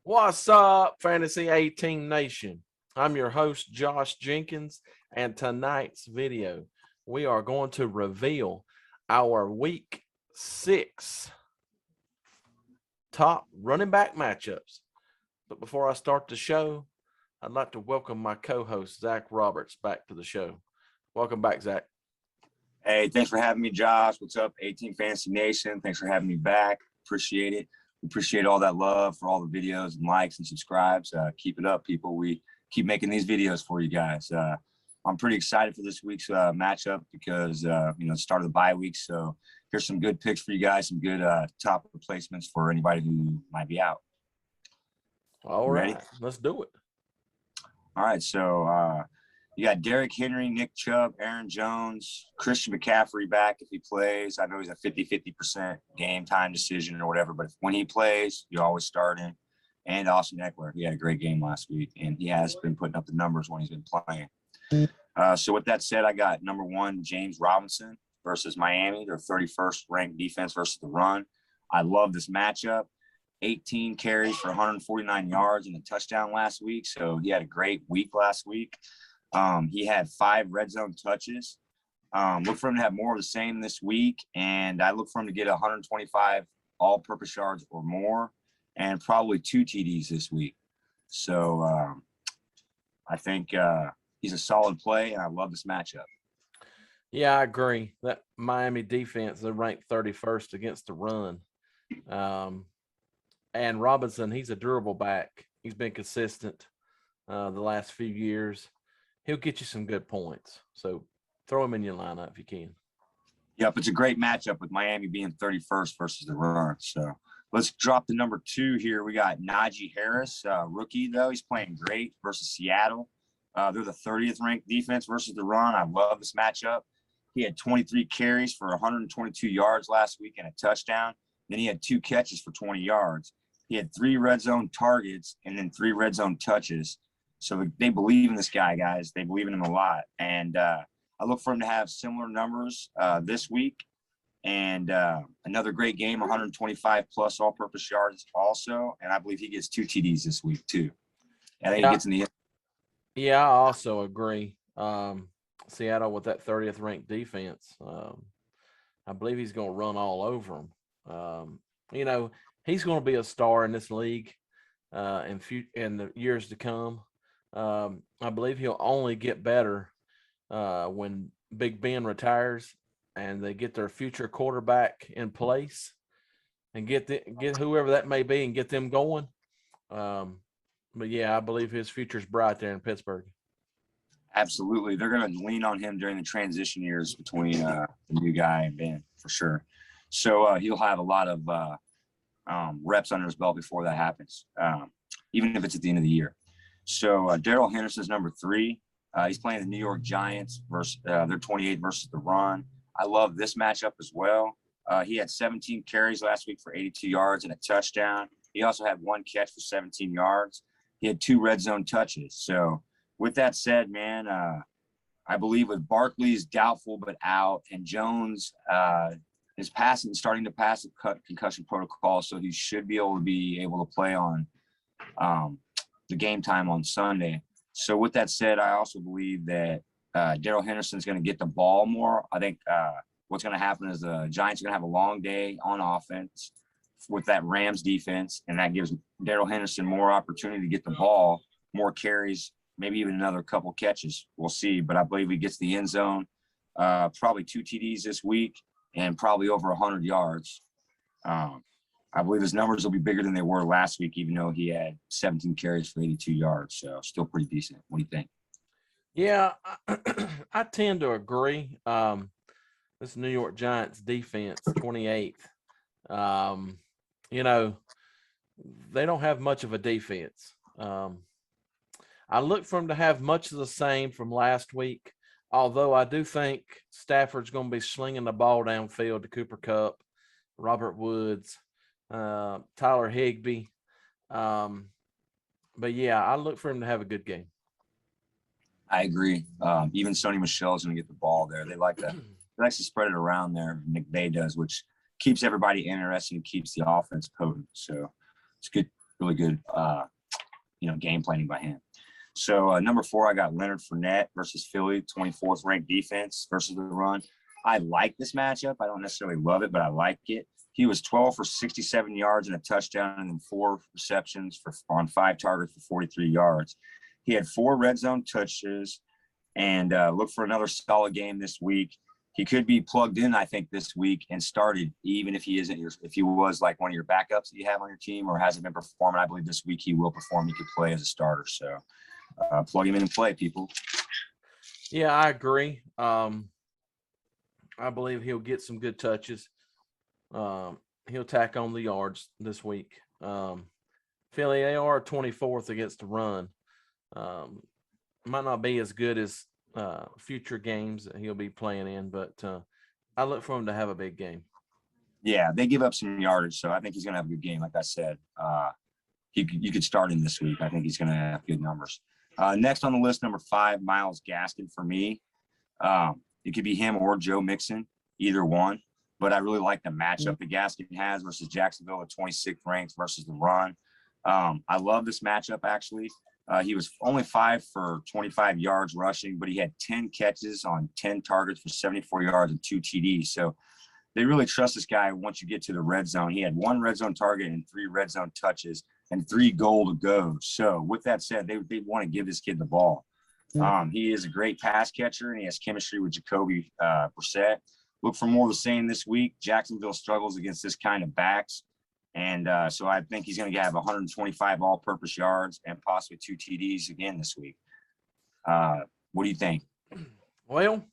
What's up, Fantasy 18 Nation? I'm your host, Josh Jenkins, and tonight's video, we are going to reveal our Week 6 top running back matchups. But before I start the show, I'd like to welcome my co-host, Zach Roberts, back to the show. Welcome back, Zach. Hey, thanks for having me, Josh. What's up, 18 Fantasy Nation? Thanks for having me back. Appreciate it. Appreciate all that love for all the videos and likes and subscribes. Keep it up, people. We keep making these videos for you guys. I'm pretty excited for this week's matchup because, start of the bye week. So here's some good picks for you guys, some good top replacements for anybody who might be out. All right, let's do it. All right, so you got Derrick Henry, Nick Chubb, Aaron Jones, Christian McCaffrey back if he plays. I know he's a 50% game time decision or whatever, but when he plays, you always start him. And Austin Eckler, he had a great game last week, and he has been putting up the numbers when he's been playing. So with that said, I got number one, James Robinson versus Miami, their 31st ranked defense versus the run. I love this matchup. 18 carries for 149 yards and a touchdown last week, so he had a great week last week. He had 5 red zone touches. Look for him to have more of the same this week, and I look for him to get 125 all-purpose yards or more, and probably 2 TDs this week. So I think he's a solid play, and I love this matchup. Yeah, I agree. That Miami defense, they're ranked 31st against the run. And Robinson, he's a durable back. He's been consistent the last few years. He'll get you some good points. So throw him in your lineup if you can. Yep, it's a great matchup with Miami being 31st versus the run. So let's drop the number 2 here. We got Najee Harris, rookie, though. He's playing great versus Seattle. They're the 30th ranked defense versus the run. I love this matchup. He had 23 carries for 122 yards last week and a touchdown. Then he had 2 catches for 20 yards. He had 3 red zone targets and then 3 red zone touches. So they believe in this guy, guys. They believe in him a lot. And I look for him to have similar numbers this week. And another great game, 125-plus all-purpose yards also. And I believe he gets 2 TDs this week, too. I think he gets in the end. Yeah, I also agree. Seattle with that 30th ranked defense, I believe he's going to run all over them. He's going to be a star in this league in the years to come. I believe he'll only get better when Big Ben retires and they get their future quarterback in place and get whoever that may be and get them going. But yeah, I believe his future's bright there in Pittsburgh. Absolutely. They're going to lean on him during the transition years between the new guy and Ben, for sure. So he'll have a lot of reps under his belt before that happens, even if it's at the end of the year. So Darrell Henderson's number 3. He's playing the New York Giants versus they're 28th versus the run. I love this matchup as well. He had 17 carries last week for 82 yards and a touchdown. He also had 1 catch for 17 yards. He had 2 red zone touches. So with that said, man, I believe with Barkley's doubtful but out, and Jones is starting to pass the concussion protocol, so he should be able to play on the game time on Sunday. So with that said, I also believe that Darrell Henderson is going to get the ball more. I think what's going to happen is the Giants are going to have a long day on offense with that Rams defense, and that gives Darrell Henderson more opportunity to get the ball, more carries, maybe even another couple catches. We'll see, but I believe he gets the end zone, probably 2 TDs this week and probably over 100 yards. I believe his numbers will be bigger than they were last week, even though he had 17 carries for 82 yards. So still pretty decent. What do you think? Yeah, I tend to agree. This New York Giants defense, 28th. They don't have much of a defense. I look for them to have much of the same from last week, although I do think Stafford's going to be slinging the ball downfield to Cooper Kupp, Robert Woods, Tyler Higbee. But yeah, I look for him to have a good game. I agree. Even Sony Michel's going to get the ball there. They like to spread it around there. McVay does, which keeps everybody interested and keeps the offense potent. So it's good really good, game planning by him. So number 4, I got Leonard Fournette versus Philly, 24th ranked defense versus the run. I like this matchup. I don't necessarily love it, but I like it. He was 12 for 67 yards and a touchdown and 4 receptions on 5 targets for 43 yards. He had 4 red zone touches and look for another solid game this week. He could be plugged in, I think, this week and started, even if he isn't if he was like one of your backups that you have on your team or hasn't been performing. I believe this week he will perform. He could play as a starter. So plug him in and play, people. Yeah, I agree. I believe he'll get some good touches. He'll tack on the yards this week. Philly, they are 24th against the run. Might not be as good as future games that he'll be playing in, but I look for him to have a big game. Yeah, they give up some yardage, so I think he's going to have a good game. Like I said, you could start him this week. I think he's going to have good numbers. Next on the list, number 5, Myles Gaskin for me. It could be him or Joe Mixon, either one. But I really like the matchup that Gaskin has versus Jacksonville at 26th ranked versus the run. I love this matchup, actually. He was only 5 for 25 yards rushing, but he had 10 catches on 10 targets for 74 yards and 2 TDs. So they really trust this guy once you get to the red zone. He had 1 red zone target and 3 red zone touches and 3 goal to go. So with that said, they want to give this kid the ball. He is a great pass catcher, and he has chemistry with Jacoby Brissett. Look for more of the same this week. Jacksonville struggles against this kind of backs. And so I think he's going to have 125 all-purpose yards and possibly 2 TDs again this week. What do you think? Well,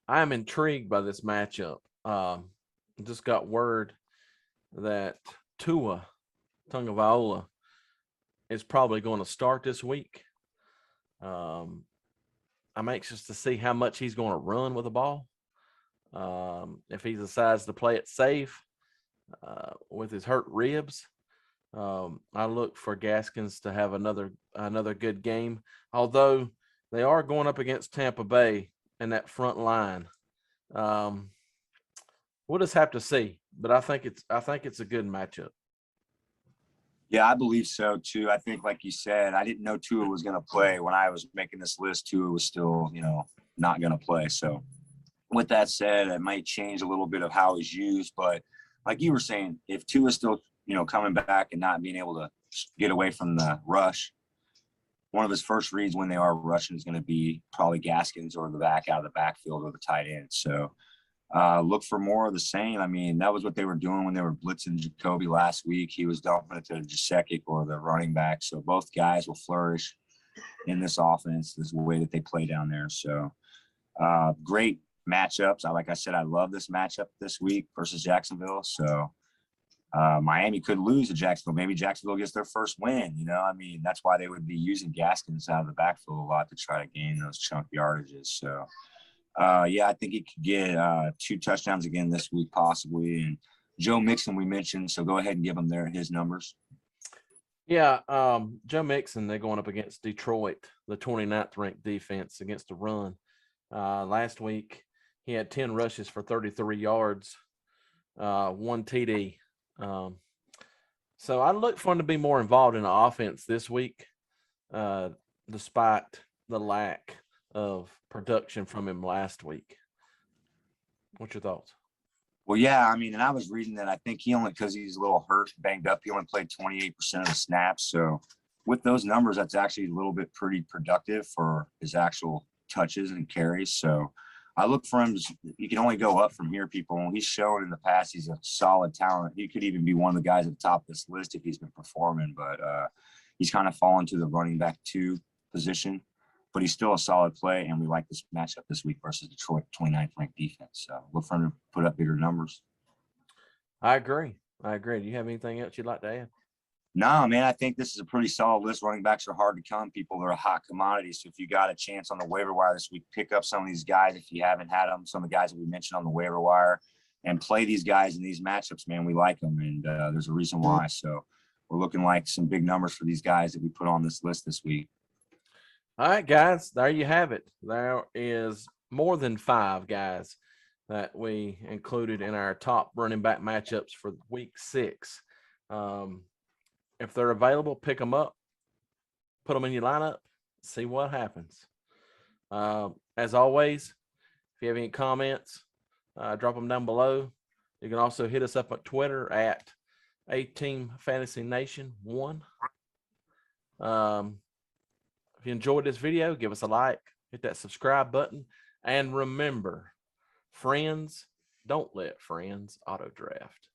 I am intrigued by this matchup. Just got word that Tua Tagovailoa is probably going to start this week. I'm anxious to see how much he's going to run with the ball. If he decides to play it safe with his hurt ribs, I look for Gaskins to have another good game. Although they are going up against Tampa Bay and that front line, we'll just have to see. But I think it's a good matchup. Yeah, I believe so too. I think, like you said, I didn't know Tua was going to play when I was making this list. Tua was still, not going to play. So with that said, it might change a little bit of how he's used. But like you were saying, if Tua is still, coming back and not being able to get away from the rush, one of his first reads when they are rushing is going to be probably Gaskins or the back out of the backfield or the tight end. So look for more of the same. I mean, that was what they were doing when they were blitzing Jacoby last week. He was dumping it to Jasecki or the running back. So both guys will flourish in this offense. This is the way that they play down there. So great matchups. Like I said, I love this matchup this week versus Jacksonville. So Miami could lose to Jacksonville. Maybe Jacksonville gets their first win. I mean, that's why they would be using Gaskins out of the backfield a lot to try to gain those chunk yardages. So I think he could get 2 touchdowns again this week, possibly. And Joe Mixon, we mentioned, so go ahead and give him his numbers. Yeah, Joe Mixon, they're going up against Detroit, the 29th ranked defense against the run. Last week, he had 10 rushes for 33 yards, 1 TD. So I look for him to be more involved in the offense this week, despite the lack of production from him last week. What's your thoughts? Well, yeah, I mean, and I was reading that I think he only, because he's a little hurt, banged up, he only played 28% of the snaps. So with those numbers, that's actually a little bit pretty productive for his actual touches and carries. So I look for him. He can only go up from here, people. He's shown in the past he's a solid talent. He could even be one of the guys at the top of this list if he's been performing. But he's kind of fallen to the running back 2 position. But he's still a solid play, and we like this matchup this week versus Detroit, 29th ranked defense. So look for him to put up bigger numbers. I agree. Do you have anything else you'd like to add? No, man, I think this is a pretty solid list. Running backs are hard to come, people. They're a hot commodity. So if you got a chance on the waiver wire this week, pick up some of these guys if you haven't had them, some of the guys that we mentioned on the waiver wire, and play these guys in these matchups, man. We like them, and there's a reason why. So we're looking like some big numbers for these guys that we put on this list this week. All right, guys, there you have it. There is more than 5 guys that we included in our top running back matchups for week 6. if they're available, pick them up, put them in your lineup, see what happens. As always, if you have any comments, drop them down below. You can also hit us up on Twitter at A-Team Fantasy Nation 1. If you enjoyed this video, give us a like, hit that subscribe button, and remember, friends, don't let friends auto draft.